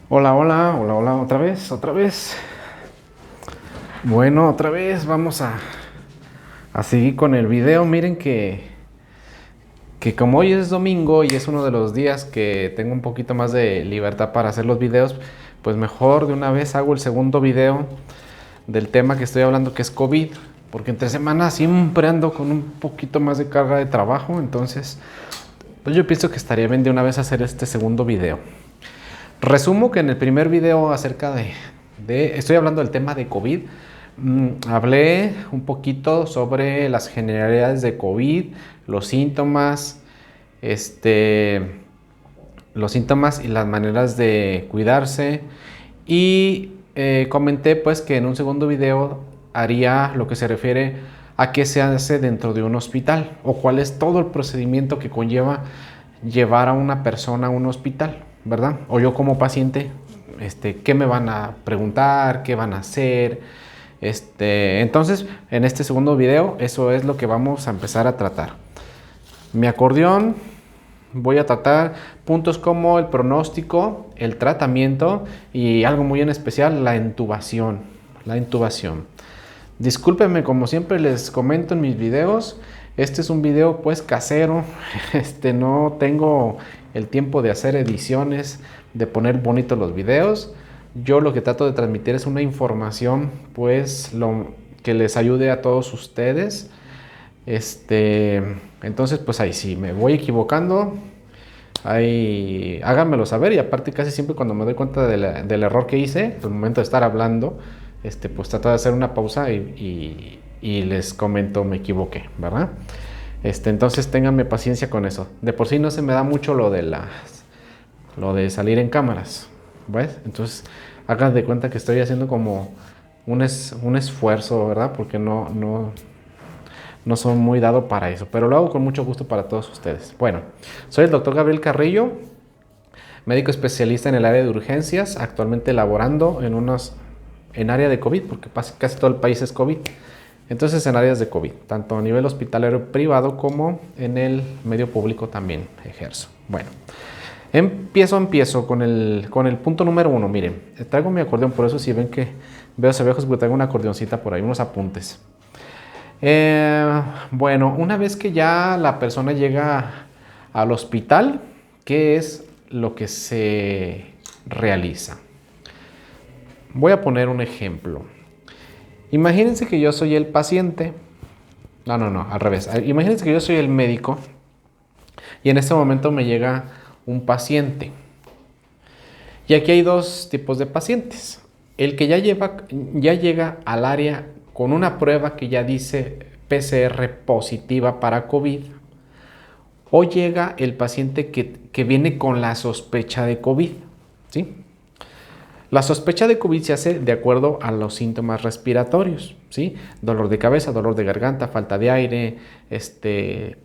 Hola, hola, hola, hola, otra vez, otra vez. Bueno, otra vez vamos a seguir con el video. Miren que como hoy es domingo y es uno de los días que tengo un poquito más de libertad para hacer los videos, pues mejor de una vez hago el segundo video del tema que estoy hablando, que es COVID. Porque entre semanas siempre ando con un poquito más de carga de trabajo, entonces pues yo pienso que estaría bien de una vez hacer este segundo video. Resumo que en el primer video acerca estoy hablando del tema de COVID. Hablé un poquito sobre las generalidades de COVID, los síntomas, este, los síntomas y las maneras de cuidarse. Y comenté pues que en un segundo video haría lo que se refiere a qué se hace dentro de un hospital o cuál es todo el procedimiento que conlleva llevar a una persona a un hospital, ¿verdad? O yo como paciente, qué me van a preguntar, qué van a hacer. Entonces, en este segundo video, eso es lo que vamos a empezar a tratar. Mi acordeón, voy a tratar puntos como el pronóstico, el tratamiento y algo muy en especial, la intubación. La intubación. Discúlpenme, como siempre les comento en mis videos, este es un video pues casero, no tengo el tiempo de hacer ediciones, de poner bonitos los videos. Yo lo que trato de transmitir es una información pues que les ayude a todos ustedes. Entonces pues ahí sí, me voy equivocando, ahí háganmelo saber y aparte casi siempre cuando me doy cuenta del error que hice, al momento de estar hablando, pues trato de hacer una pausa y les comento, me equivoqué, ¿verdad? Entonces ténganme paciencia con eso. De por sí no se me da mucho lo de salir en cámaras, ¿ves? Entonces hagan de cuenta que estoy haciendo como un esfuerzo, ¿verdad? Porque no soy muy dado para eso, pero lo hago con mucho gusto para todos ustedes. Bueno, soy el doctor Gabriel Carrillo, médico especialista en el área de urgencias, actualmente laborando en área de COVID, porque casi todo el país es COVID. Entonces en áreas de COVID, tanto a nivel hospitalario privado como en el medio público también ejerzo. Bueno, empiezo con el punto número 1. Miren, traigo mi acordeón, por eso si ven que veo hacia abajo, porque traigo una acordeoncita por ahí, unos apuntes. Bueno, una vez que ya la persona llega al hospital, ¿qué es lo que se realiza? Voy a poner un ejemplo. Imagínense que yo soy el paciente. No, al revés. Imagínense que yo soy el médico y en este momento me llega un paciente. Y aquí hay dos tipos de pacientes. El que ya llega al área con una prueba que ya dice PCR positiva para COVID, o llega el paciente que viene con la sospecha de COVID, ¿sí? La sospecha de COVID se hace de acuerdo a los síntomas respiratorios, ¿sí? Dolor de cabeza, dolor de garganta, falta de aire,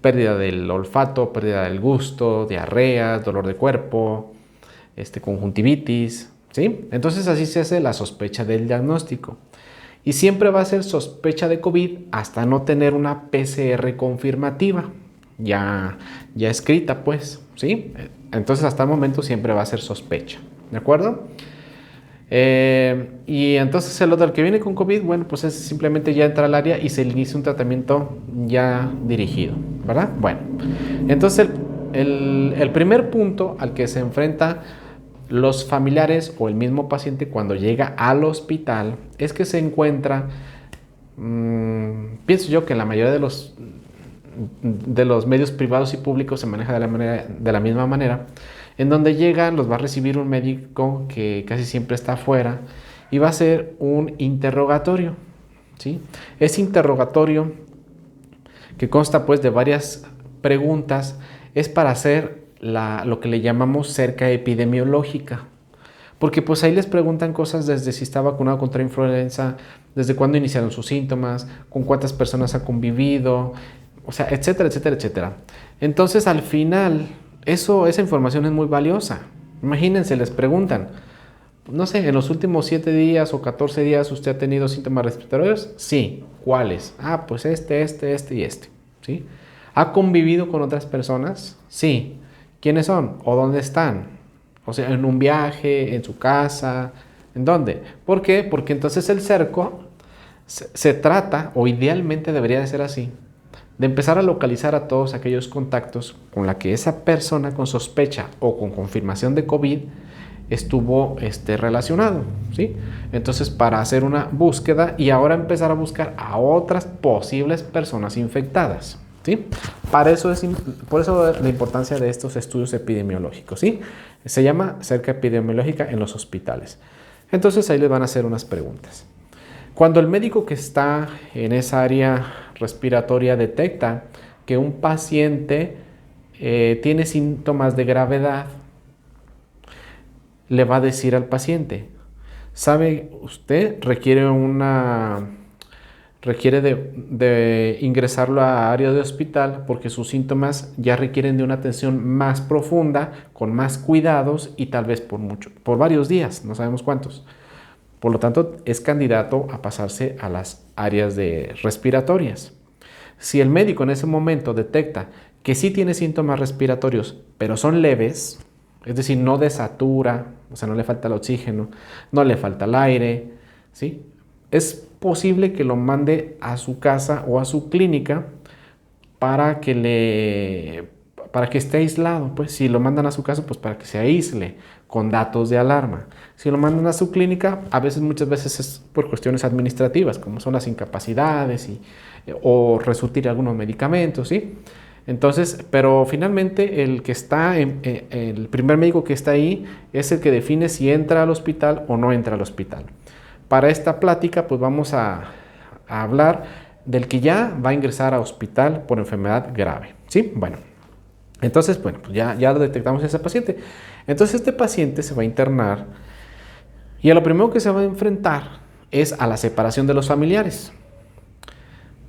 pérdida del olfato, pérdida del gusto, diarrea, dolor de cuerpo, conjuntivitis, ¿sí? Entonces así se hace la sospecha del diagnóstico. Y siempre va a ser sospecha de COVID hasta no tener una PCR confirmativa, ya escrita, pues, ¿sí? Entonces hasta el momento siempre va a ser sospecha, ¿de acuerdo? Y entonces el otro, el que viene con COVID, bueno, pues es simplemente ya entra al área y se le inicia un tratamiento ya dirigido, ¿verdad? Bueno, entonces el primer punto al que se enfrenta los familiares o el mismo paciente cuando llega al hospital es que se encuentra, pienso yo que la mayoría de los medios privados y públicos se maneja de la misma manera, en donde llegan, los va a recibir un médico que casi siempre está afuera y va a hacer un interrogatorio, ¿sí? Ese interrogatorio, que consta pues de varias preguntas, es para hacer lo que le llamamos cerca epidemiológica. Porque pues ahí les preguntan cosas desde si está vacunado contra influenza, desde cuándo iniciaron sus síntomas, con cuántas personas ha convivido, o sea, etcétera, etcétera, etcétera. Entonces al final, esa información es muy valiosa. Imagínense, les preguntan, no sé, en los últimos 7 días o 14 días usted ha tenido síntomas respiratorios. Sí, ¿cuáles? Ah, pues este y este, ¿sí? ¿Ha convivido con otras personas? Sí. ¿Quiénes son? ¿O dónde están? O sea, en un viaje, en su casa, ¿en dónde? ¿Por qué? Porque entonces el cerco se trata, o idealmente debería de ser así, de empezar a localizar a todos aquellos contactos con la que esa persona con sospecha o con confirmación de COVID estuvo relacionado, ¿sí? Entonces, para hacer una búsqueda y ahora empezar a buscar a otras posibles personas infectadas, ¿sí? Por eso la importancia de estos estudios epidemiológicos, ¿sí? Se llama cerca epidemiológica en los hospitales. Entonces, ahí les van a hacer unas preguntas. Cuando el médico que está en esa área respiratoria detecta que un paciente tiene síntomas de gravedad, le va a decir al paciente, ¿sabe usted? Requiere de ingresarlo a área de hospital porque sus síntomas ya requieren de una atención más profunda, con más cuidados y tal vez por varios días, no sabemos cuántos. Por lo tanto, es candidato a pasarse a las áreas respiratorias. Si el médico en ese momento detecta que sí tiene síntomas respiratorios, pero son leves, es decir, no desatura, o sea, no le falta el oxígeno, no le falta el aire, ¿sí? Es posible que lo mande a su casa o a su clínica para que esté aislado. Pues si lo mandan a su casa, pues para que se aísle con datos de alarma. Si lo mandan a su clínica, muchas veces es por cuestiones administrativas, como son las incapacidades o resurtir algunos medicamentos, ¿sí? Entonces, pero finalmente el primer médico que está ahí es el que define si entra al hospital o no entra al hospital. Para esta plática, pues vamos a hablar del que ya va a ingresar a hospital por enfermedad grave, ¿sí? Bueno, entonces, pues ya lo detectamos a ese paciente. Entonces, este paciente se va a internar y a lo primero que se va a enfrentar es a la separación de los familiares.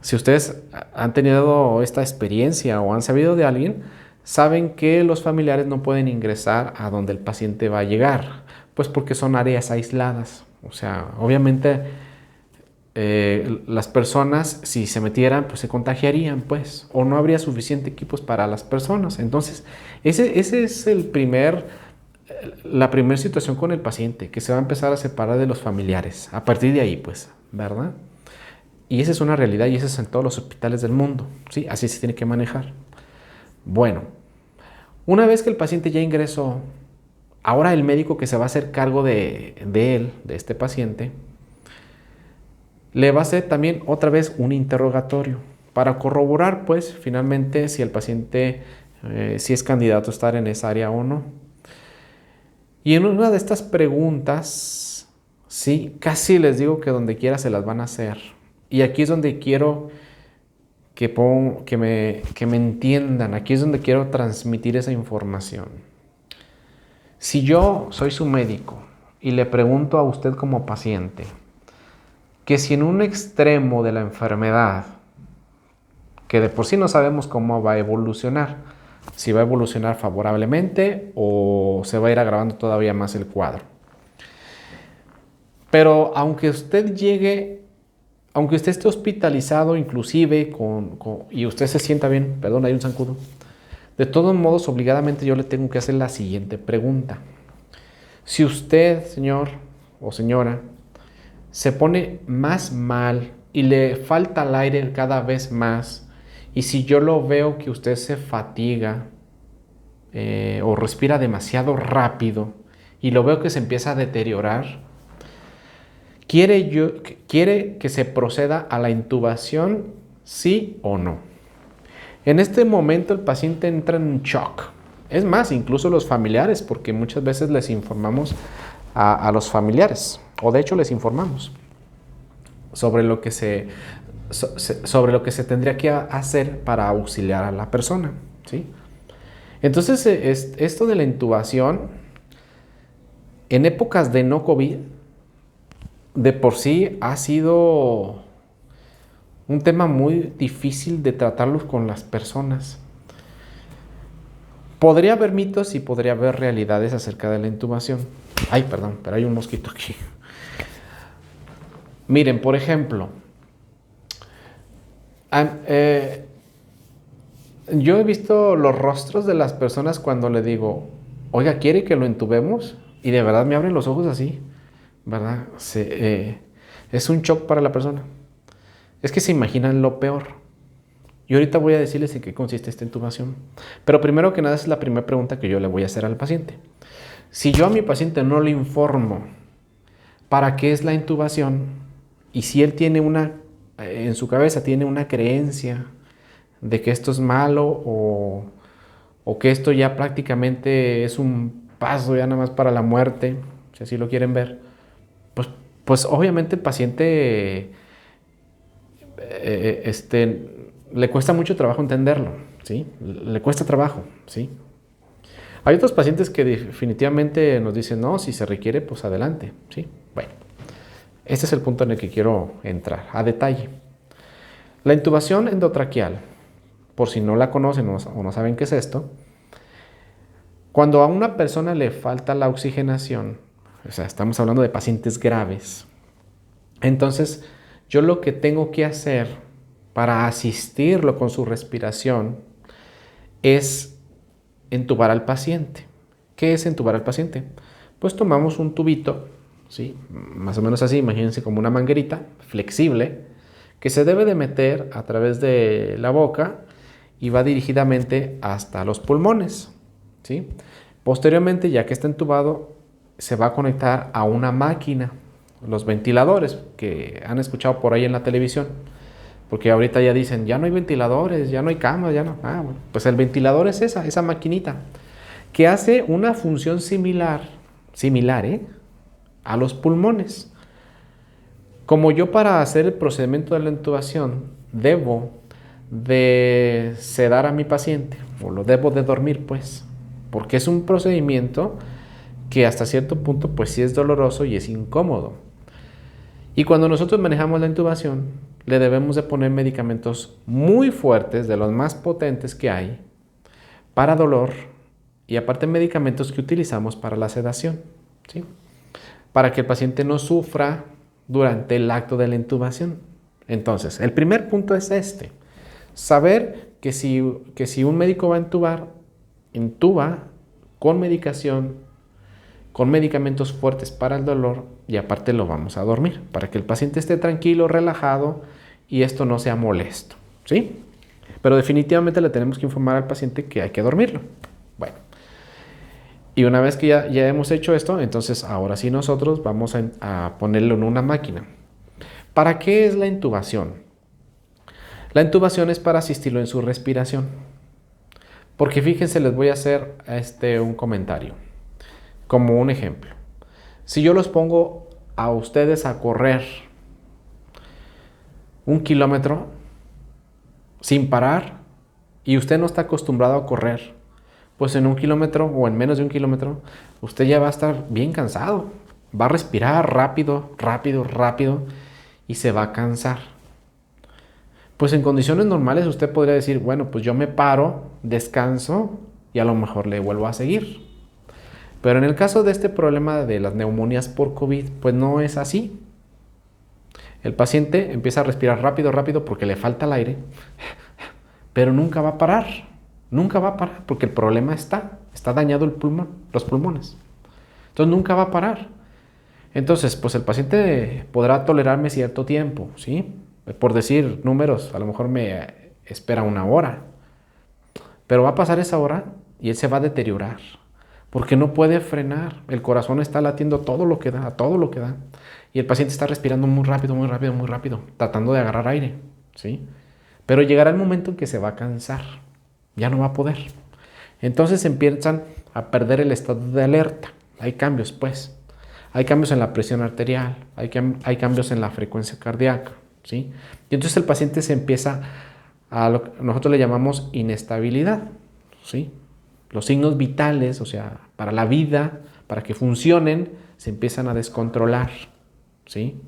Si ustedes han tenido esta experiencia o han sabido de alguien, saben que los familiares no pueden ingresar a donde el paciente va a llegar, pues porque son áreas aisladas. O sea, obviamente las personas, si se metieran, pues se contagiarían, pues, o no habría suficiente equipos para las personas. Entonces, ese es la primera situación con el paciente, que se va a empezar a separar de los familiares. A partir de ahí, pues, ¿verdad? Y esa es una realidad y esa es en todos los hospitales del mundo, ¿sí? Así se tiene que manejar. Bueno, una vez que el paciente ya ingresó, ahora el médico que se va a hacer cargo de este paciente, le va a hacer también otra vez un interrogatorio para corroborar, pues, finalmente si el paciente si es candidato a estar en esa área o no. Y en una de estas preguntas, sí, casi les digo que donde quiera se las van a hacer. Y aquí es donde quiero que me entiendan, aquí es donde quiero transmitir esa información. Si yo soy su médico y le pregunto a usted como paciente, que si en un extremo de la enfermedad, que de por sí no sabemos cómo va a evolucionar, si va a evolucionar favorablemente o se va a ir agravando todavía más el cuadro. Pero aunque usted esté hospitalizado inclusive y usted se sienta bien, perdón, hay un zancudo, de todos modos obligadamente yo le tengo que hacer la siguiente pregunta. Si usted, señor o señora, se pone más mal y le falta el aire cada vez más, y si yo lo veo que usted se fatiga o respira demasiado rápido y lo veo que se empieza a deteriorar, ¿quiere que se proceda a la intubación, sí o no? En este momento el paciente entra en un shock. Es más, incluso los familiares, porque muchas veces les informamos a los familiares, o de hecho les informamos sobre lo que se tendría que hacer para auxiliar a la persona, ¿sí? Entonces, esto de la intubación, en épocas de no COVID, de por sí ha sido un tema muy difícil de tratarlos con las personas. Podría haber mitos y podría haber realidades acerca de la intubación. Ay, perdón, pero hay un mosquito aquí. Miren, por ejemplo, yo he visto los rostros de las personas cuando le digo, oiga, ¿quiere que lo intubemos? Y de verdad me abren los ojos así, ¿verdad? Es un shock para la persona. Es que se imaginan lo peor. Y ahorita voy a decirles en qué consiste esta intubación. Pero primero que nada, es la primera pregunta que yo le voy a hacer al paciente. Si yo a mi paciente no le informo para qué es la intubación, y si él tiene en su cabeza tiene una creencia de que esto es malo o que esto ya prácticamente es un paso ya nada más para la muerte, si así lo quieren ver, pues obviamente el paciente le cuesta mucho trabajo entenderlo, ¿sí? Le cuesta trabajo, ¿sí? Hay otros pacientes que definitivamente nos dicen, no, si se requiere, pues adelante, ¿sí? Bueno, este es el punto en el que quiero entrar a detalle. La intubación endotraqueal, por si no la conocen o no saben qué es esto, cuando a una persona le falta la oxigenación, o sea, estamos hablando de pacientes graves, entonces yo lo que tengo que hacer para asistirlo con su respiración es entubar al paciente. ¿Qué es entubar al paciente? Pues tomamos un tubito, ¿sí? Más o menos así, imagínense como una manguerita flexible que se debe de meter a través de la boca y va dirigidamente hasta los pulmones, ¿sí? Posteriormente, ya que está entubado, se va a conectar a una máquina, los ventiladores que han escuchado por ahí en la televisión, porque ahorita ya dicen, ya no hay ventiladores, ya no hay camas, ya no. Bueno, pues el ventilador es esa maquinita, que hace una función similar, a los pulmones. Como yo para hacer el procedimiento de la intubación debo de sedar a mi paciente, o lo debo de dormir, pues, porque es un procedimiento que hasta cierto punto pues sí es doloroso y es incómodo. Y cuando nosotros manejamos la intubación, le debemos de poner medicamentos muy fuertes, de los más potentes que hay, para dolor, y aparte medicamentos que utilizamos para la sedación, ¿sí? Para que el paciente no sufra durante el acto de la intubación. Entonces, el primer punto es saber que si un médico va a intuba con medicación, con medicamentos fuertes para el dolor, y aparte lo vamos a dormir, para que el paciente esté tranquilo, relajado y esto no sea molesto, ¿sí? Pero definitivamente le tenemos que informar al paciente que hay que dormirlo. Bueno, y una vez que ya hemos hecho esto, entonces ahora sí nosotros vamos a ponerlo en una máquina. ¿Para qué es la intubación? La intubación es para asistirlo en su respiración. Porque fíjense, les voy a hacer un comentario, como un ejemplo. Si yo los pongo a ustedes a correr 1 kilómetro sin parar y usted no está acostumbrado a correr, pues en 1 kilómetro o en menos de 1 kilómetro, usted ya va a estar bien cansado. Va a respirar rápido, rápido, rápido y se va a cansar. Pues en condiciones normales usted podría decir, bueno, pues yo me paro, descanso y a lo mejor le vuelvo a seguir. Pero en el caso de este problema de las neumonías por COVID, pues no es así. El paciente empieza a respirar rápido, rápido porque le falta el aire, pero nunca va a parar. Nunca va a parar porque el problema está dañado el pulmón, los pulmones. Entonces nunca va a parar. Entonces, pues el paciente podrá tolerarme cierto tiempo, ¿sí? Por decir números, a lo mejor me espera 1 hora. Pero va a pasar esa hora y él se va a deteriorar. Porque no puede frenar. El corazón está latiendo todo lo que da, todo lo que da. Y el paciente está respirando muy rápido, muy rápido, muy rápido, tratando de agarrar aire, ¿sí? Pero llegará el momento en que se va a cansar. Ya no va a poder. Entonces empiezan a perder el estado de alerta. Hay cambios, pues. Hay cambios en la presión arterial, hay cambios en la frecuencia cardíaca, ¿sí? Y entonces el paciente se empieza a lo que nosotros le llamamos inestabilidad, ¿sí? Los signos vitales, o sea, para la vida, para que funcionen, se empiezan a descontrolar, ¿sí?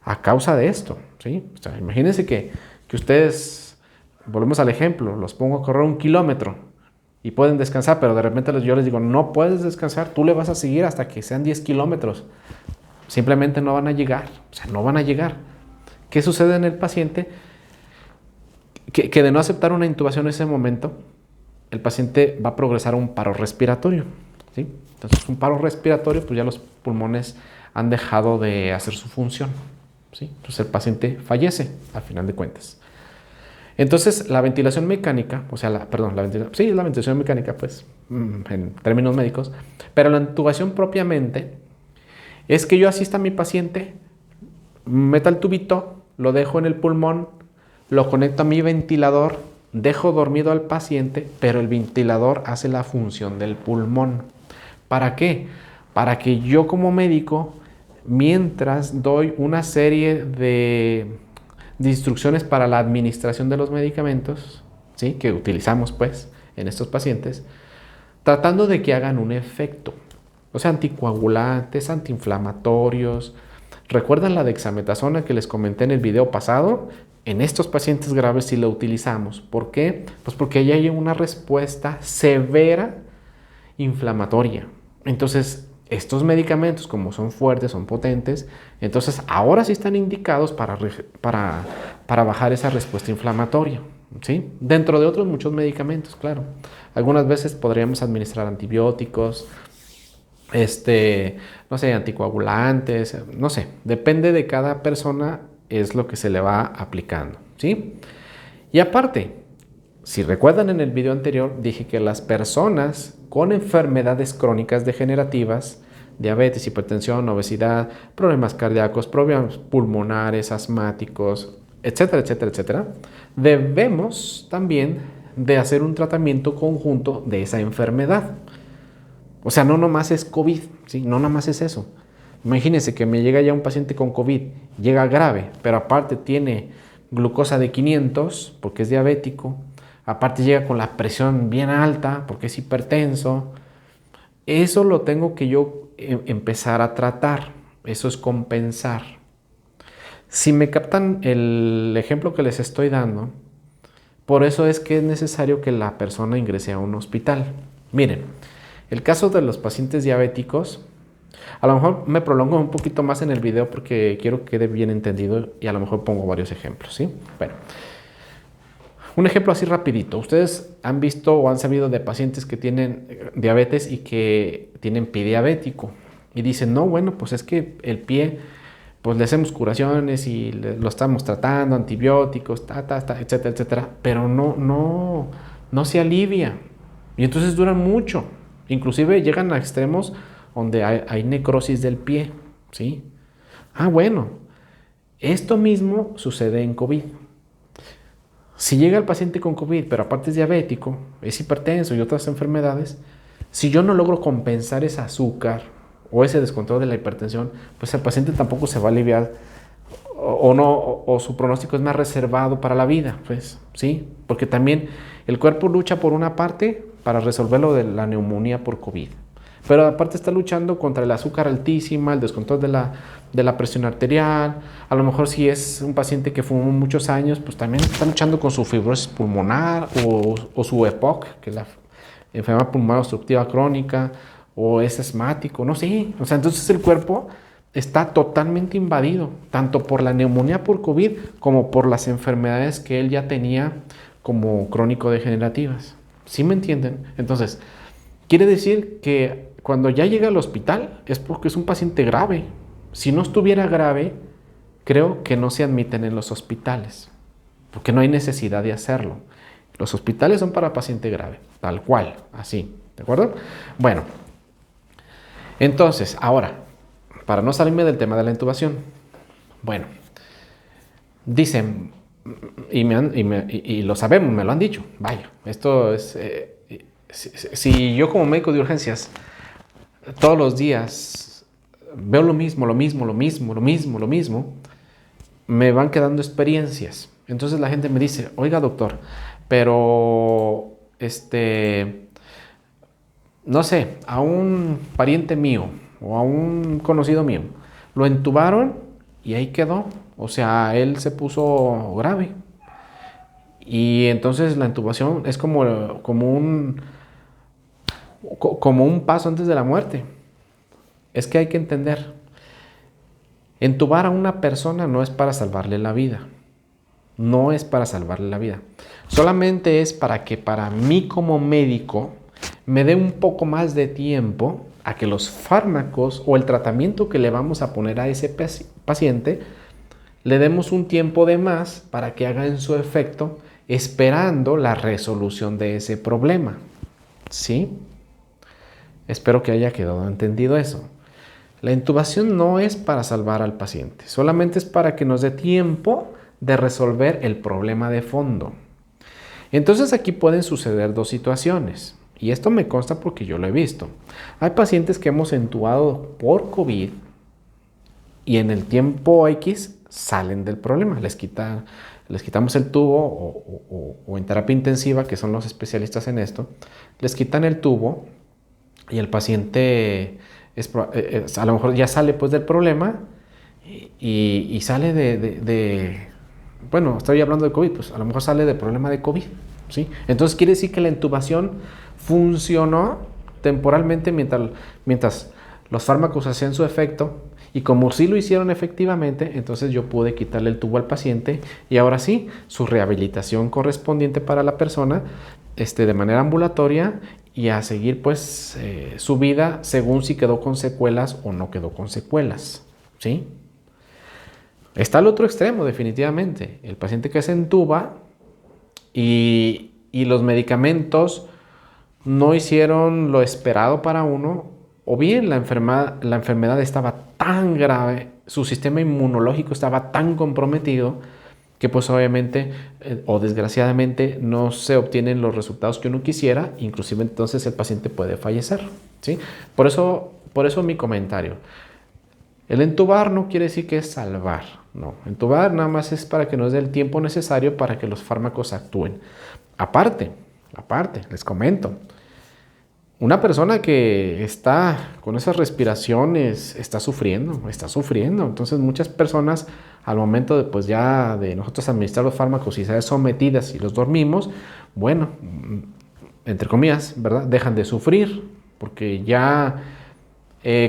A causa de esto, ¿sí? O sea, imagínense que ustedes, volvemos al ejemplo, los pongo a correr 1 kilómetro y pueden descansar, pero de repente yo les digo, no puedes descansar, tú le vas a seguir hasta que sean 10 kilómetros. Simplemente no van a llegar, o sea, no van a llegar. ¿Qué sucede en el paciente? Que de no aceptar una intubación en ese momento, el paciente va a progresar a un paro respiratorio. ¿sí? Entonces, un paro respiratorio, pues ya los pulmones han dejado de hacer su función, ¿sí? Entonces, el paciente fallece, al final de cuentas. Entonces, la ventilación mecánica, o sea, la ventilación mecánica, pues, en términos médicos, pero la intubación propiamente es que yo asista a mi paciente, meta el tubito, lo dejo en el pulmón, lo conecto a mi ventilador, dejo dormido al paciente, pero el ventilador hace la función del pulmón. ¿Para qué? Para que yo como médico, mientras doy una serie de instrucciones para la administración de los medicamentos, ¿sí?, que utilizamos pues en estos pacientes, tratando de que hagan un efecto. O sea, anticoagulantes, antiinflamatorios. ¿Recuerdan la dexametasona que les comenté en el video pasado? En estos pacientes graves sí la utilizamos. ¿Por qué? Pues porque ya hay una respuesta severa inflamatoria. Entonces, estos medicamentos, como son fuertes, son potentes, entonces ahora sí están indicados para bajar esa respuesta inflamatoria, ¿sí? Dentro de otros muchos medicamentos, claro. Algunas veces podríamos administrar antibióticos, no sé, anticoagulantes, no sé, depende de cada persona, es lo que se le va aplicando, ¿sí? Y aparte, si recuerdan en el video anterior, dije que las personas con enfermedades crónicas degenerativas, diabetes, hipertensión, obesidad, problemas cardíacos, problemas pulmonares, asmáticos, etcétera, etcétera, etcétera, debemos también de hacer un tratamiento conjunto de esa enfermedad. O sea, no nomás es COVID, ¿sí? No nomás es eso. Imagínense que me llega ya un paciente con COVID, llega grave, pero aparte tiene glucosa de 500 porque es diabético, aparte llega con la presión bien alta porque es hipertenso. Eso lo tengo que yo empezar a tratar. Eso es compensar. Si me captan el ejemplo que les estoy dando, por eso es que es necesario que la persona ingrese a un hospital. Miren, el caso de los pacientes diabéticos, a lo mejor me prolongo un poquito más en el video porque quiero que quede bien entendido y a lo mejor pongo varios ejemplos, ¿sí? Bueno, un ejemplo así rapidito. Ustedes han visto o han sabido de pacientes que tienen diabetes y que tienen pie diabético y dicen, no, bueno, pues es que el pie, pues le hacemos curaciones y lo estamos tratando, antibióticos, etcétera, etcétera, pero no se alivia y entonces duran mucho. Inclusive llegan a extremos donde hay necrosis del pie, ¿sí? Ah, bueno, esto mismo sucede en COVID. Si llega el paciente con COVID, pero aparte es diabético, es hipertenso y otras enfermedades, si yo no logro compensar ese azúcar o ese descontrol de la hipertensión, pues el paciente tampoco se va a aliviar o su pronóstico es más reservado para la vida, pues, ¿sí? Porque también el cuerpo lucha por una parte para resolver lo de la neumonía por COVID. Pero aparte está luchando contra el azúcar altísima, el descontrol de la presión arterial. A lo mejor si es un paciente que fumó muchos años, pues también está luchando con su fibrosis pulmonar o su EPOC, que es la enfermedad pulmonar obstructiva crónica, o es asmático, no sé. O sea, entonces el cuerpo está totalmente invadido, tanto por la neumonía por COVID como por las enfermedades que él ya tenía como crónico-degenerativas. ¿Sí me entienden? Entonces, quiere decir que cuando ya llega al hospital es porque es un paciente grave. Si no estuviera grave, creo que no se admiten en los hospitales, porque no hay necesidad de hacerlo. Los hospitales son para paciente grave, tal cual, así, ¿de acuerdo? Bueno, entonces, ahora, para no salirme del tema de la intubación, bueno, dicen, y lo sabemos, me lo han dicho, vaya, esto es, si yo como médico de urgencias todos los días veo lo mismo, me van quedando experiencias. Entonces la gente me dice, oiga doctor, pero no sé, a un pariente mío o a un conocido mío lo entubaron y ahí quedó. O sea, él se puso grave. Y entonces la intubación es como un paso antes de la muerte. Es que hay que entender, entubar a una persona no es para salvarle la vida. No es para salvarle la vida. Solamente es para que para mí como médico me dé un poco más de tiempo a que los fármacos o el tratamiento que le vamos a poner a ese paciente, le demos un tiempo de más para que hagan su efecto, esperando la resolución de ese problema. ¿Sí? Espero que haya quedado entendido eso. La intubación no es para salvar al paciente, solamente es para que nos dé tiempo de resolver el problema de fondo. Entonces aquí pueden suceder dos situaciones, y esto me consta porque yo lo he visto. Hay pacientes que hemos intubado por COVID y en el tiempo X salen del problema, les quitamos el tubo o en terapia intensiva, que son los especialistas en esto, les quitan el tubo y el paciente a lo mejor ya sale pues del problema y sale bueno, estoy hablando de COVID, pues a lo mejor sale del problema de COVID, ¿sí? Entonces quiere decir que la intubación funcionó temporalmente mientras los fármacos hacían su efecto, y como sí lo hicieron efectivamente, entonces yo pude quitarle el tubo al paciente y ahora sí, su rehabilitación correspondiente para la persona de manera ambulatoria y a seguir pues su vida según si quedó con secuelas o no quedó con secuelas, ¿sí? Está al otro extremo definitivamente, el paciente que se entuba y los medicamentos no hicieron lo esperado para uno, o bien la enfermedad estaba tan grave, su sistema inmunológico estaba tan comprometido que pues obviamente o desgraciadamente no se obtienen los resultados que uno quisiera, inclusive entonces el paciente puede fallecer, ¿sí? Por eso mi comentario. El entubar no quiere decir que es salvar, no. Entubar nada más es para que nos dé el tiempo necesario para que los fármacos actúen. Aparte, les comento, una persona que está con esas respiraciones está sufriendo. Entonces muchas personas al momento de pues ya de nosotros administrar los fármacos y ser sometidas y los dormimos, bueno, entre comillas, ¿verdad? Dejan de sufrir porque ya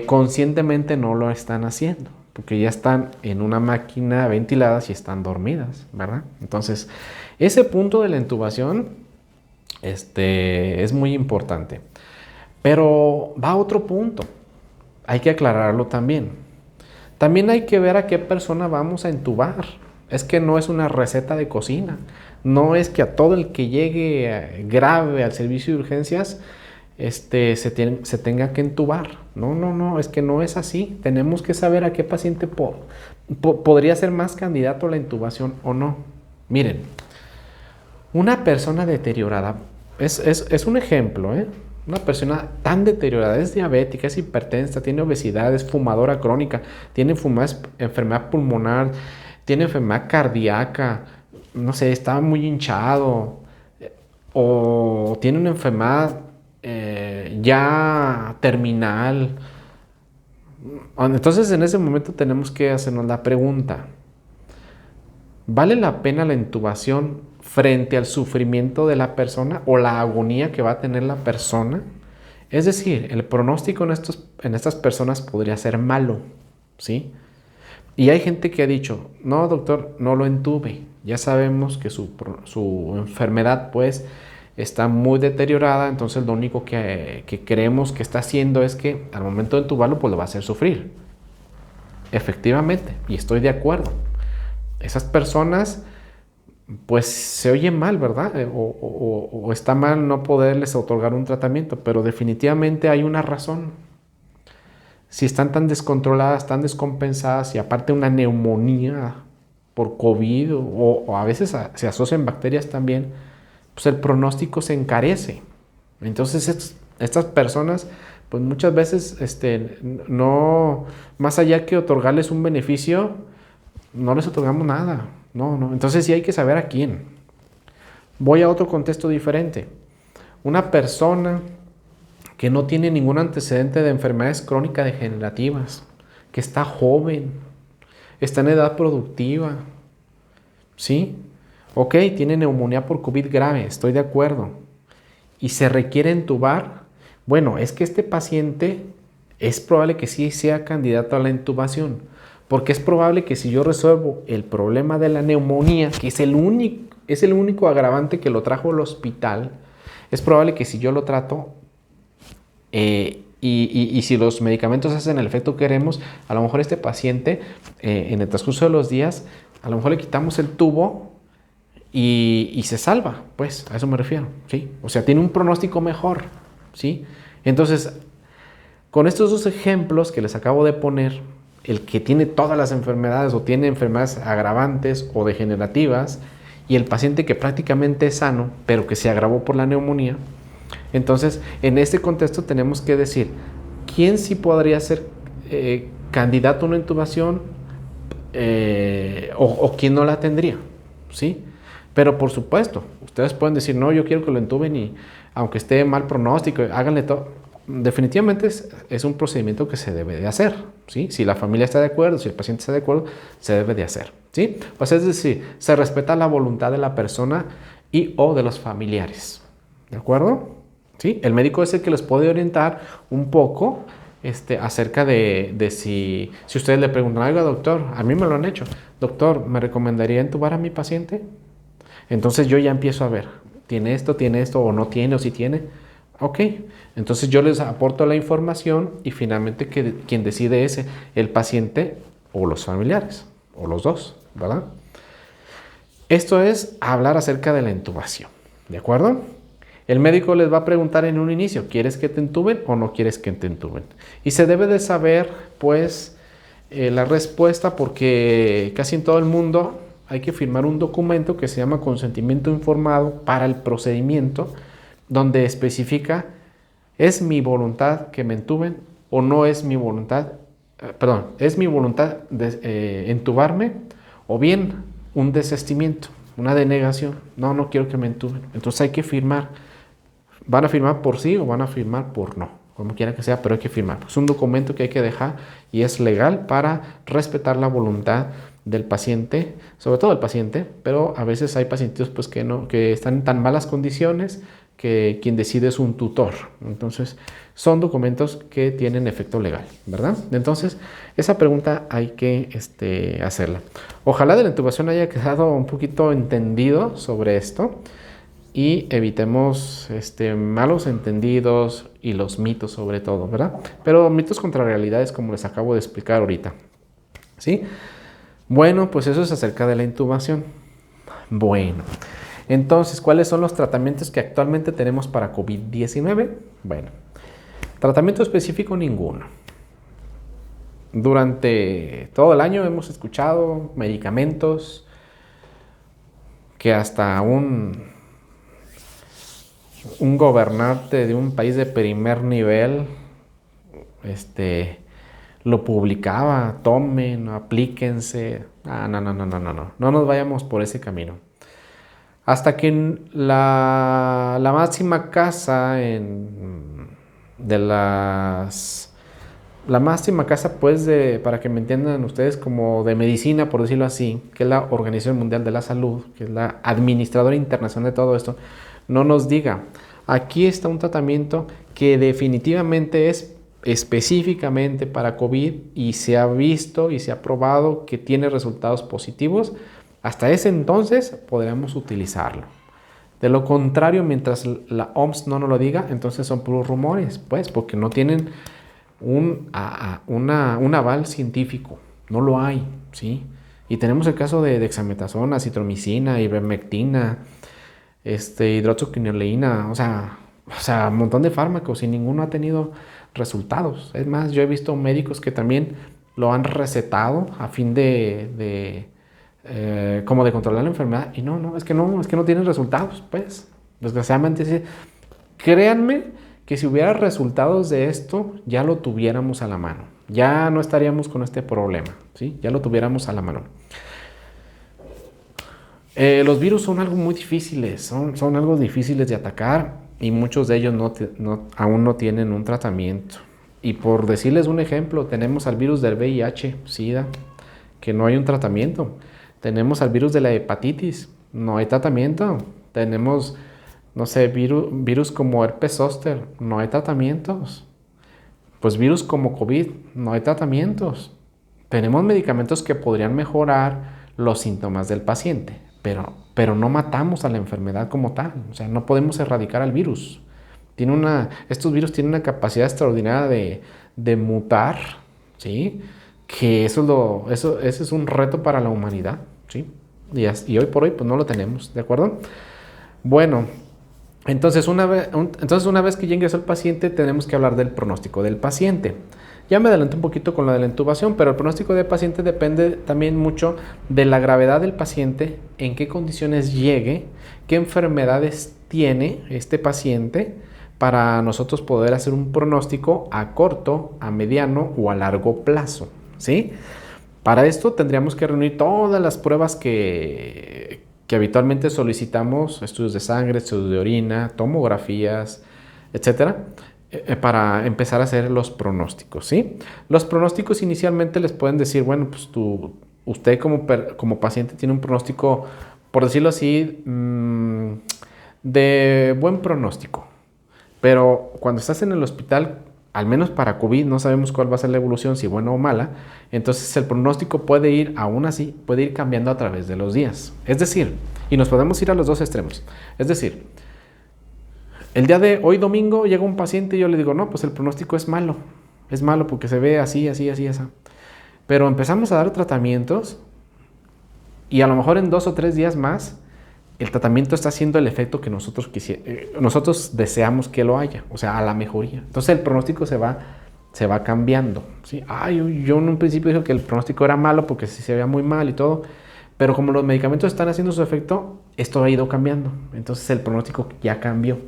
conscientemente no lo están haciendo, porque ya están en una máquina ventiladas y están dormidas, ¿verdad? Entonces ese punto de la intubación es muy importante. Pero va a otro punto, hay que aclararlo también. También hay que ver a qué persona vamos a intubar. Es que no es una receta de cocina. No es que a todo el que llegue grave al servicio de urgencias se tenga que intubar. No, es que no es así. Tenemos que saber a qué paciente podría ser más candidato a la intubación o no. Miren, una persona deteriorada, es un ejemplo, ¿eh? Una persona tan deteriorada, es diabética, es hipertensa, tiene obesidad, es fumadora crónica, tiene enfermedad pulmonar, tiene enfermedad cardíaca, no sé, está muy hinchado o tiene una enfermedad ya terminal. Entonces en ese momento tenemos que hacernos la pregunta, ¿vale la pena la intubación frente al sufrimiento de la persona o la agonía que va a tener la persona? Es decir, el pronóstico en estas personas podría ser malo, ¿sí? Y hay gente que ha dicho, no doctor, no lo entube, ya sabemos que su enfermedad pues está muy deteriorada, entonces lo único que creemos que está haciendo es que al momento de entubarlo pues lo va a hacer sufrir. Efectivamente, y estoy de acuerdo. Esas personas pues se oye mal, ¿verdad? O está mal no poderles otorgar un tratamiento, pero definitivamente hay una razón. Si están tan descontroladas, tan descompensadas y aparte una neumonía por COVID o a veces se asocian bacterias también, pues el pronóstico se encarece. Entonces estas personas pues muchas veces no, más allá que otorgarles un beneficio, no les otorgamos nada. No. Entonces sí hay que saber a quién. Voy a otro contexto diferente. Una persona que no tiene ningún antecedente de enfermedades crónicas degenerativas, que está joven, está en edad productiva, ¿sí? Ok, tiene neumonía por COVID grave, estoy de acuerdo. Y se requiere entubar. Bueno, es que este paciente es probable que sí sea candidato a la intubación. Porque es probable que si yo resuelvo el problema de la neumonía, que es el único agravante que lo trajo al hospital, es probable que si yo lo trato, Y si los medicamentos hacen el efecto que queremos, a lo mejor este paciente, en el transcurso de los días, a lo mejor le quitamos el tubo y se salva, pues, a eso me refiero, ¿sí? O sea, tiene un pronóstico mejor, ¿sí? Entonces, con estos dos ejemplos que les acabo de poner, el que tiene todas las enfermedades o tiene enfermedades agravantes o degenerativas, y el paciente que prácticamente es sano, pero que se agravó por la neumonía, entonces, en este contexto tenemos que decir, ¿quién sí podría ser candidato a una intubación o quién no la tendría? ¿Sí? Pero por supuesto, ustedes pueden decir, no, yo quiero que lo intuben y aunque esté mal pronóstico, háganle todo. Definitivamente es un procedimiento que se debe de hacer, ¿sí? Si la familia está de acuerdo, si el paciente está de acuerdo, se debe de hacer, ¿sí? O sea, es decir, se respeta la voluntad de la persona y o de los familiares, ¿de acuerdo? ¿Sí? El médico es el que les puede orientar un poco acerca de si ustedes le preguntan, oiga, doctor, a mí me lo han hecho, doctor, ¿me recomendaría intubar a mi paciente? Entonces yo ya empiezo a ver, tiene esto o no tiene o sí tiene. Ok, entonces yo les aporto la información y finalmente quien decide es el paciente o los familiares, o los dos, ¿verdad? Esto es hablar acerca de la intubación, ¿de acuerdo? El médico les va a preguntar en un inicio, ¿quieres que te intuben o no quieres que te intuben? Y se debe de saber, pues, la respuesta porque casi en todo el mundo hay que firmar un documento que se llama consentimiento informado para el procedimiento, donde especifica, ¿es mi voluntad que me intuben o no es mi voluntad? ¿Es mi voluntad de intubarme o bien un desistimiento, una denegación? No, no quiero que me intuben. Entonces hay que firmar. Van a firmar por sí o van a firmar por no, como quiera que sea, pero hay que firmar. Es un documento que hay que dejar y es legal para respetar la voluntad del paciente, sobre todo el paciente, pero a veces hay pacientes pues, que están en tan malas condiciones que quien decide es un tutor. Entonces, son documentos que tienen efecto legal, ¿verdad? Entonces, esa pregunta hay que hacerla. Ojalá de la intubación haya quedado un poquito entendido sobre esto y evitemos malos entendidos y los mitos sobre todo, ¿verdad? Pero mitos contra realidades como les acabo de explicar ahorita, ¿sí? Bueno, pues eso es acerca de la intubación. Bueno, entonces, ¿cuáles son los tratamientos que actualmente tenemos para COVID-19? Bueno, tratamiento específico ninguno. Durante todo el año hemos escuchado medicamentos que hasta un gobernante de un país de primer nivel lo publicaba, tomen, aplíquense. No nos vayamos por ese camino. Hasta que la máxima casa la máxima casa, pues, para que me entiendan ustedes, como de medicina, por decirlo así, que es la Organización Mundial de la Salud, que es la administradora internacional de todo esto, no nos diga, aquí está un tratamiento que definitivamente es específicamente para COVID y se ha visto y se ha probado que tiene resultados positivos, hasta ese entonces podremos utilizarlo. De lo contrario, mientras la OMS no nos lo diga, entonces son puros rumores, pues, porque no tienen un aval científico, no lo hay, ¿sí? Y tenemos el caso de dexametasona, citromicina, ivermectina, hidroxoquinoleína, o sea, un montón de fármacos y ninguno ha tenido resultados. Es más, yo he visto médicos que también lo han recetado a fin como de controlar la enfermedad y es que no tienen resultados, pues, desgraciadamente sí. Créanme que si hubiera resultados de esto, ya lo tuviéramos a la mano. Ya no estaríamos con este problema, ¿sí? Ya lo tuviéramos a la mano. Los virus son algo muy difíciles, son algo difíciles de atacar y muchos de ellos aún no tienen un tratamiento. Y por decirles un ejemplo, tenemos al virus del VIH, SIDA, que no hay un tratamiento. Tenemos al virus de la hepatitis, no hay tratamiento. Tenemos, no sé, virus como herpes zóster, no hay tratamientos. Pues virus como COVID, no hay tratamientos. Tenemos medicamentos que podrían mejorar los síntomas del paciente, pero no matamos a la enfermedad como tal. O sea, no podemos erradicar al virus, Estos virus tienen una capacidad extraordinaria de mutar, ¿sí? Que ese es un reto para la humanidad, ¿sí? Y hoy por hoy pues no lo tenemos, ¿de acuerdo? Bueno, entonces una vez que ya ingresó el paciente, tenemos que hablar del pronóstico del paciente. Ya me adelanté un poquito con la de la intubación, pero el pronóstico del paciente depende también mucho de la gravedad del paciente, en qué condiciones llegue, qué enfermedades tiene este paciente, para nosotros poder hacer un pronóstico a corto, a mediano o a largo plazo, ¿sí? Para esto tendríamos que reunir todas las pruebas que habitualmente solicitamos, estudios de sangre, estudios de orina, tomografías, etcétera, para empezar a hacer los pronósticos, ¿sí? Los pronósticos inicialmente les pueden decir, bueno, pues usted como paciente tiene un pronóstico, por decirlo así, de buen pronóstico. Pero cuando estás en el hospital, al menos para COVID, no sabemos cuál va a ser la evolución, si buena o mala. Entonces el pronóstico puede ir, aún así, puede ir cambiando a través de los días. Es decir, y nos podemos ir a los dos extremos. Es decir, el día de hoy domingo llega un paciente y yo le digo, no, pues el pronóstico es malo. Es malo porque se ve así, así, así, así. Pero empezamos a dar tratamientos y a lo mejor en 2 o 3 días más el tratamiento está haciendo el efecto que nosotros deseamos que lo haya, o sea, a la mejoría. Entonces el pronóstico se va cambiando, ¿sí? Yo en un principio dije que el pronóstico era malo porque sí se veía muy mal y todo, pero como los medicamentos están haciendo su efecto, esto ha ido cambiando. Entonces el pronóstico ya cambió.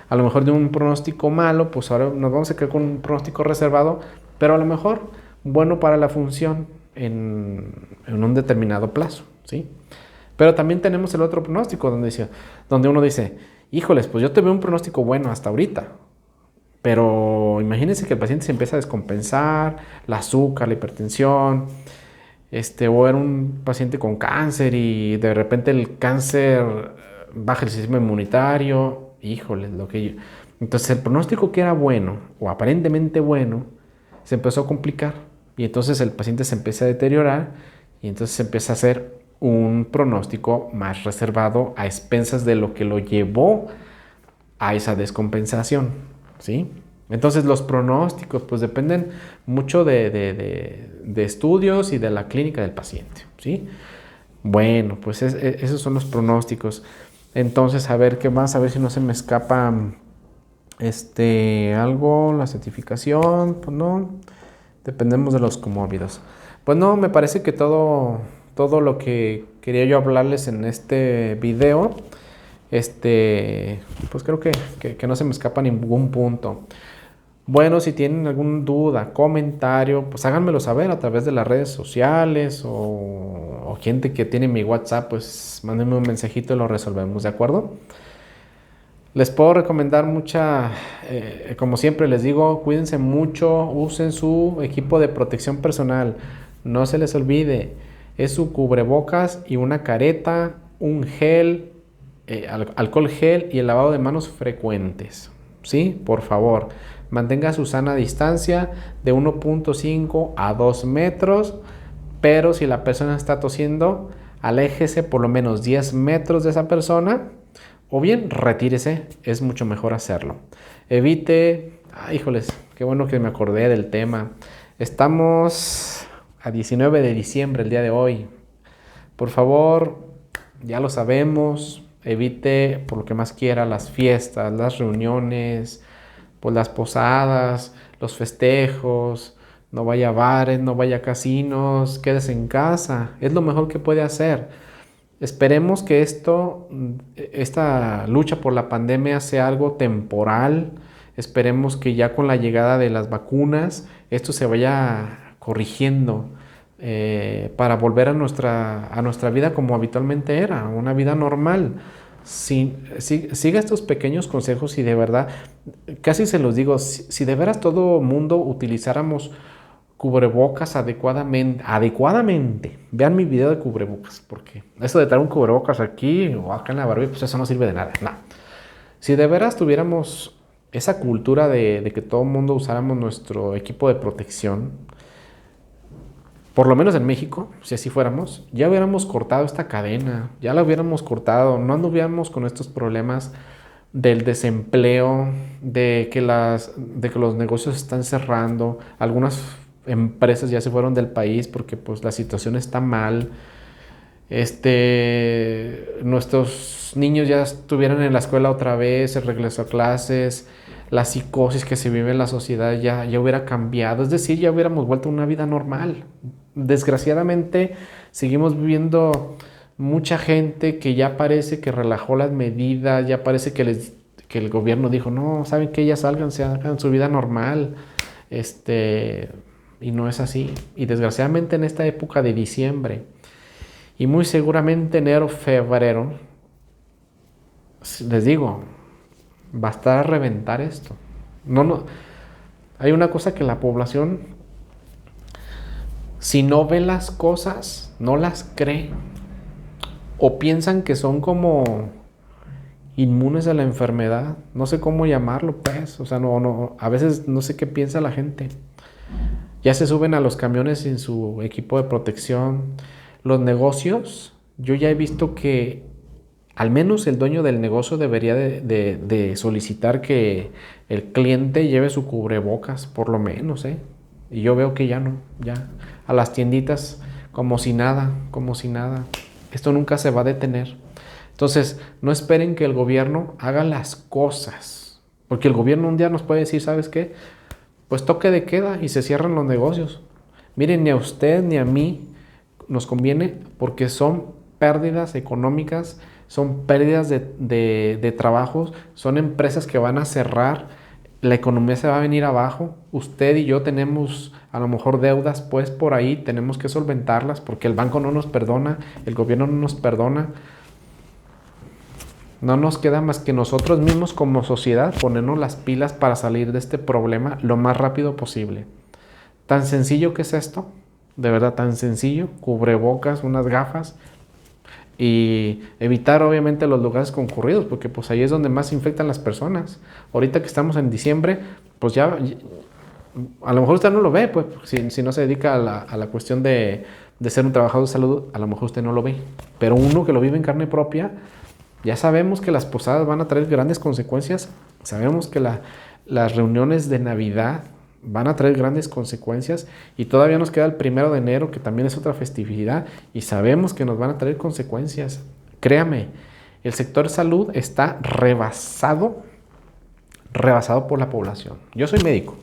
A lo mejor de un pronóstico malo, pues ahora nos vamos a quedar con un pronóstico reservado, pero a lo mejor bueno para la función en un determinado plazo, ¿sí? Pero también tenemos el otro pronóstico donde uno dice, híjoles, pues yo te veo un pronóstico bueno hasta ahorita. Pero imagínense que el paciente se empieza a descompensar, el azúcar, la hipertensión, o era un paciente con cáncer y de repente el cáncer baja el sistema inmunitario, híjoles, Entonces el pronóstico que era bueno o aparentemente bueno se empezó a complicar y entonces el paciente se empieza a deteriorar y entonces se empieza a hacer un pronóstico más reservado a expensas de lo que lo llevó a esa descompensación, ¿sí? Entonces los pronósticos pues dependen mucho de estudios y de la clínica del paciente, ¿sí? Bueno, pues esos son los pronósticos. Entonces, a ver qué más, a ver si no se me escapa algo, la certificación, pues no, dependemos de los comórbidos. Pues no, me parece que todo lo que quería yo hablarles en este video, pues creo que no se me escapa ningún punto. Bueno, si tienen alguna duda, comentario, pues háganmelo saber a través de las redes sociales o gente que tiene mi WhatsApp, pues mándenme un mensajito y lo resolvemos, ¿de acuerdo? Les puedo recomendar como siempre les digo, cuídense mucho, usen su equipo de protección personal, no se les olvide, es su cubrebocas y una careta, un gel, alcohol gel y el lavado de manos frecuentes, ¿sí? Por favor, mantenga su sana distancia de 1.5 a 2 metros, pero si la persona está tosiendo, aléjese por lo menos 10 metros de esa persona. O bien, retírese, es mucho mejor hacerlo. Evite, híjoles, qué bueno que me acordé del tema. Estamos a 19 de diciembre, el día de hoy. Por favor, ya lo sabemos, evite por lo que más quiera las fiestas, las reuniones, pues las posadas, los festejos. No vaya a bares, no vaya a casinos, quédese en casa. Es lo mejor que puede hacer. Esperemos que esta lucha por la pandemia sea algo temporal. Esperemos que ya con la llegada de las vacunas esto se vaya corrigiendo para volver a nuestra vida como habitualmente era, una vida normal. Siga estos pequeños consejos y de verdad, casi se los digo, si de veras todo mundo utilizáramos cubrebocas adecuadamente. Vean mi video de cubrebocas, porque eso de traer un cubrebocas aquí o acá en la barbilla, pues eso no sirve de nada. No. Si de veras tuviéramos esa cultura de que todo el mundo usáramos nuestro equipo de protección, por lo menos en México, si así fuéramos, ya hubiéramos cortado esta cadena, ya la hubiéramos cortado, no anduviéramos con estos problemas del desempleo, de que los negocios están cerrando, algunas empresas ya se fueron del país porque pues la situación está mal. Nuestros niños ya estuvieran en la escuela otra vez, el regreso a clases, la psicosis que se vive en la sociedad ya hubiera cambiado, es decir, ya hubiéramos vuelto a una vida normal. Desgraciadamente, seguimos viviendo mucha gente que ya parece que relajó las medidas, ya parece que el gobierno dijo, no, saben que ya salgan, se hagan su vida normal, y no es así. Y desgraciadamente en esta época de diciembre, y muy seguramente enero, febrero, les digo, va a estar a reventar esto. No, hay una cosa que la población, si no ve las cosas, no las cree. O piensan que son como inmunes a la enfermedad. No sé cómo llamarlo, pues. O sea, a veces no sé qué piensa la gente. Ya se suben a los camiones sin su equipo de protección. Los negocios, yo ya he visto que al menos el dueño del negocio debería de solicitar que el cliente lleve su cubrebocas, por lo menos, ¿eh? Y yo veo que ya no, ya a las tienditas como si nada, como si nada. Esto nunca se va a detener. Entonces, no esperen que el gobierno haga las cosas, porque el gobierno un día nos puede decir, ¿sabes qué? Pues toque de queda y se cierran los negocios. Miren, ni a usted ni a mí nos conviene porque son pérdidas económicas, son pérdidas de trabajos, son empresas que van a cerrar, la economía se va a venir abajo. Usted y yo tenemos a lo mejor deudas pues por ahí, tenemos que solventarlas porque el banco no nos perdona, el gobierno no nos perdona. No nos queda más que nosotros mismos como sociedad ponernos las pilas para salir de este problema lo más rápido posible. Tan sencillo que es esto, de verdad tan sencillo, cubrebocas, unas gafas y evitar obviamente los lugares concurridos porque pues ahí es donde más se infectan las personas. Ahorita que estamos en diciembre, pues ya a lo mejor usted no lo ve, pues si no se dedica a la cuestión de ser un trabajador de salud, a lo mejor usted no lo ve, pero uno que lo vive en carne propia, ya sabemos que las posadas van a traer grandes consecuencias, sabemos que las reuniones de Navidad van a traer grandes consecuencias y todavía nos queda el 1 de enero, que también es otra festividad, y sabemos que nos van a traer consecuencias. Créame, el sector salud está rebasado por la población. Yo soy médico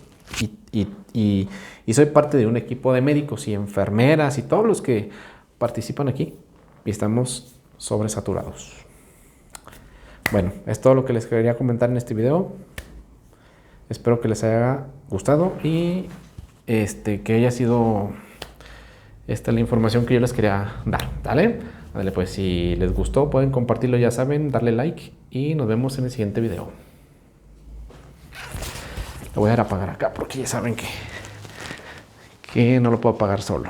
y soy parte de un equipo de médicos y enfermeras y todos los que participan aquí y estamos sobresaturados. Bueno, es todo lo que les quería comentar en este video. Espero que les haya gustado y que haya sido la información que yo les quería dar. ¿Dale? Dale, pues si les gustó pueden compartirlo, ya saben, darle like y nos vemos en el siguiente video. Lo voy a dar a apagar acá porque ya saben que no lo puedo apagar solo.